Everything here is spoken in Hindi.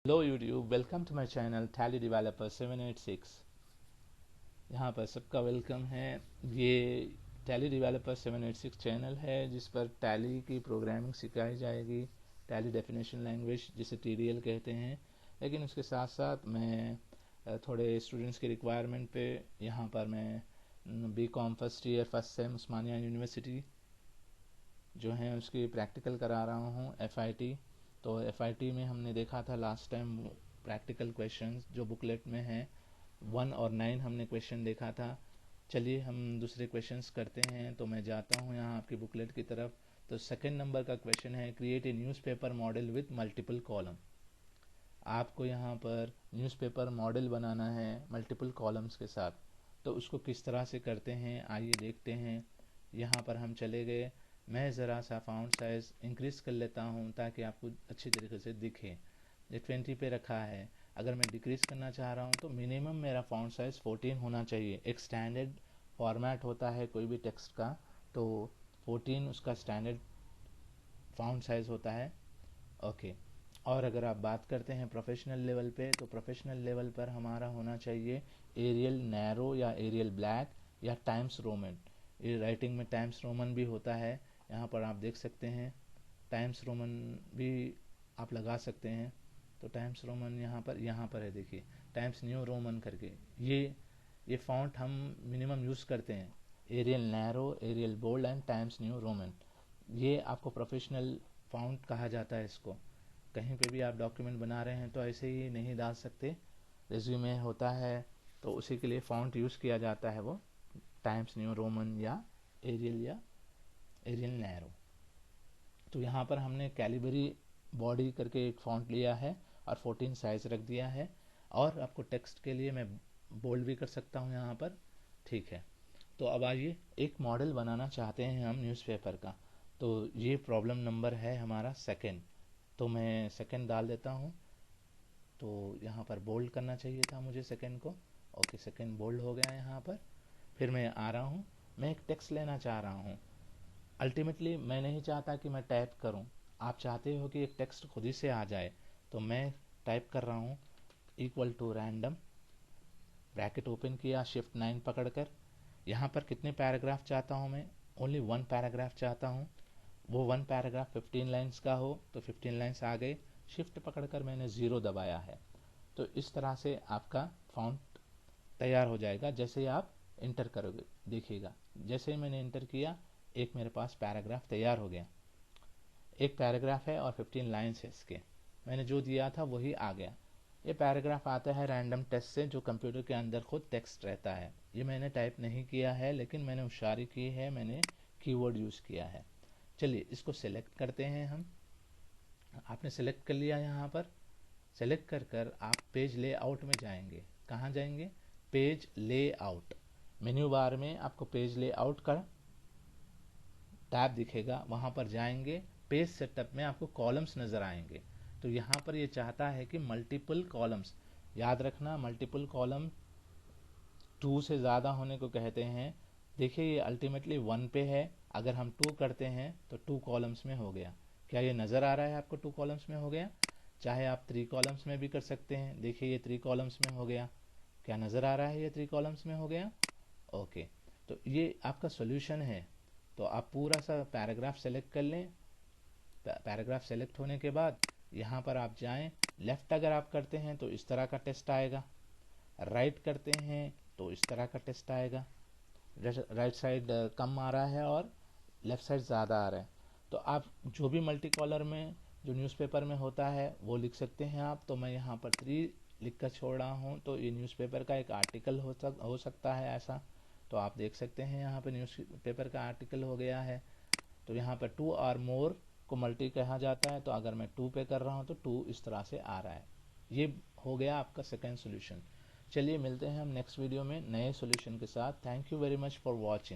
Hello YouTube, welcome to my channel tally developer 786। यहाँ पर सबका वेलकम है। ये टैली डेवलपर 786 चैनल है जिस पर टैली की प्रोग्रामिंग सिखाई जाएगी। टैली डेफिनेशन लैंग्वेज जिसे TDL कहते हैं। लेकिन उसके साथ साथ मैं थोड़े स्टूडेंट्स की रिक्वायरमेंट पे यहाँ पर मैं BCom first year first sem Osmania University जो है उसकी प्रैक्टिकल करा रहा हूँ FIT। तो FIT में हमने देखा था लास्ट टाइम प्रैक्टिकल क्वेश्चंस जो बुकलेट में हैं 1 और 9 हमने क्वेश्चन देखा था। चलिए हम दूसरे क्वेश्चंस करते हैं। तो मैं जाता हूँ यहाँ आपकी बुकलेट की तरफ। तो सेकंड नंबर का क्वेश्चन है, create a newspaper model with multiple column. आपको यहाँ पर न्यूज़पेपर मॉडल बनाना है मल्टीपल कॉलम्स के साथ। तो उसको किस तरह से करते हैं आइए देखते हैं। यहाँ पर हम चले गए। मैं ज़रा सा फाउंट साइज़ इंक्रीज़ कर लेता हूँ ताकि आपको अच्छी तरीके से दिखे। ये 20 पे रखा है। अगर मैं डिक्रीज़ करना चाह रहा हूँ तो मिनिमम मेरा फाउंट साइज़ 14 होना चाहिए। एक स्टैंडर्ड फॉर्मेट होता है कोई भी टेक्स्ट का, तो 14 उसका स्टैंडर्ड फाउंट साइज़ होता है। ओके। और अगर आप बात करते हैं प्रोफेशनल लेवल पे, तो प्रोफेशनल लेवल पर हमारा होना चाहिए एरियल नैरो या एरियल ब्लैक या टाइम्स रोमन। ये राइटिंग में टाइम्स रोमन भी होता है। यहाँ पर आप देख सकते हैं टाइम्स रोमन भी आप लगा सकते हैं। तो टाइम्स रोमन यहाँ पर है, देखिए टाइम्स न्यू रोमन करके। ये फॉन्ट हम मिनिमम यूज़ करते हैं, Arial narrow, Arial bold and Times New Roman. ये आपको प्रोफेशनल फॉन्ट कहा जाता है इसको। कहीं पे भी आप डॉक्यूमेंट बना रहे हैं तो ऐसे ही नहीं डाल सकते। रिज्यूमे होता है तो उसी के लिए फॉन्ट यूज़ किया जाता है, वो टाइम्स न्यू रोमन या एरियल नैरो। तो यहाँ पर हमने कैलिबरी बॉडी करके एक फॉन्ट लिया है और 14 साइज रख दिया है। और आपको टेक्स्ट के लिए मैं बोल्ड भी कर सकता हूँ यहाँ पर। ठीक है। तो अब आइए, एक मॉडल बनाना चाहते हैं हम न्यूज़पेपर का। तो ये प्रॉब्लम नंबर है हमारा सेकंड। तो मैं सेकंड डाल देता हूँ। तो यहाँ पर बोल्ड करना चाहिए था मुझे सेकंड को। ओके, सेकंड बोल्ड हो गया यहाँ पर। फिर मैं आ रहा हूँ, मैं एक टेक्स्ट लेना चाह रहा हूँ। अल्टीमेटली मैं नहीं चाहता कि मैं टाइप करूं, आप चाहते हो कि एक टेक्स्ट खुद ही से आ जाए। तो मैं टाइप कर रहा हूं equal to random, bracket open किया, शिफ्ट 9 पकड़कर। यहाँ पर कितने पैराग्राफ चाहता हूँ मैं? ओनली 1 पैराग्राफ चाहता हूँ। वो 1 पैराग्राफ 15 लाइन्स का हो तो 15 लाइन्स आ गए। शिफ्ट पकड़कर मैंने 0 दबाया है। तो इस तरह से आपका फॉन्ट तैयार हो जाएगा। जैसे ही आप इंटर करोगे देखिएगा, जैसे ही मैंने इंटर किया एक मेरे पास पैराग्राफ तैयार हो गया। एक पैराग्राफ है और 15 लाइन्स है इसके। मैंने जो दिया था वही आ गया। ये पैराग्राफ आता है रैंडम टेक्स्ट से, जो कंप्यूटर के अंदर खुद टेक्स्ट रहता है। ये मैंने टाइप नहीं किया है, लेकिन मैंने होशियारी की है, मैंने कीवर्ड यूज़ किया है। चलिए इसको सिलेक्ट करते हैं हम। आपने सिलेक्ट कर लिया। यहाँ पर सेलेक्ट कर कर आप पेज लेआउट में जाएंगे। कहाँ जाएंगे? Page layout. मेन्यू बार में आपको पेज लेआउट का टैब दिखेगा, वहां पर जाएंगे। पेज सेटअप में आपको कॉलम्स नजर आएंगे। तो यहाँ पर ये चाहता है कि मल्टीपल कॉलम्स। याद रखना, मल्टीपल कॉलम 2 से ज़्यादा होने को कहते हैं। देखिए ये अल्टीमेटली 1 पे है। अगर हम 2 करते हैं तो 2 कॉलम्स में हो गया। क्या ये नज़र आ रहा है आपको? 2 कॉलम्स में हो गया। चाहे आप 3 कॉलम्स में भी कर सकते हैं। देखिए ये 3 कॉलम्स में हो गया। क्या नज़र आ रहा है? ये 3 कॉलम्स में हो गया। ओके। तो ये आपका सॉल्यूशन है। तो आप पूरा सा पैराग्राफ सेलेक्ट कर लें। पैराग्राफ सेलेक्ट होने के बाद यहाँ पर आप जाएं। लेफ्ट अगर आप करते हैं तो इस तरह का टेस्ट आएगा। राइट करते हैं तो इस तरह का टेस्ट आएगा। राइट साइड कम आ रहा है और लेफ्ट साइड ज़्यादा आ रहा है। तो आप जो भी मल्टी कॉलर में जो न्यूज़पेपर में होता है वो लिख सकते हैं आप। तो मैं यहाँ पर 3 लिख कर छोड़ रहा हूँ। तो ये न्यूज़पेपर का एक आर्टिकल हो सकता है ऐसा। तो आप देख सकते हैं यहाँ पर न्यूज़पेपर का आर्टिकल हो गया है। तो यहाँ पर 2 और मोर को मल्टी कहा जाता है। तो अगर मैं 2 पे कर रहा हूँ तो 2 इस तरह से आ रहा है। ये हो गया आपका सेकेंड सोल्यूशन। चलिए मिलते हैं हम नेक्स्ट वीडियो में नए सोल्यूशन के साथ। Thank you very much for watching.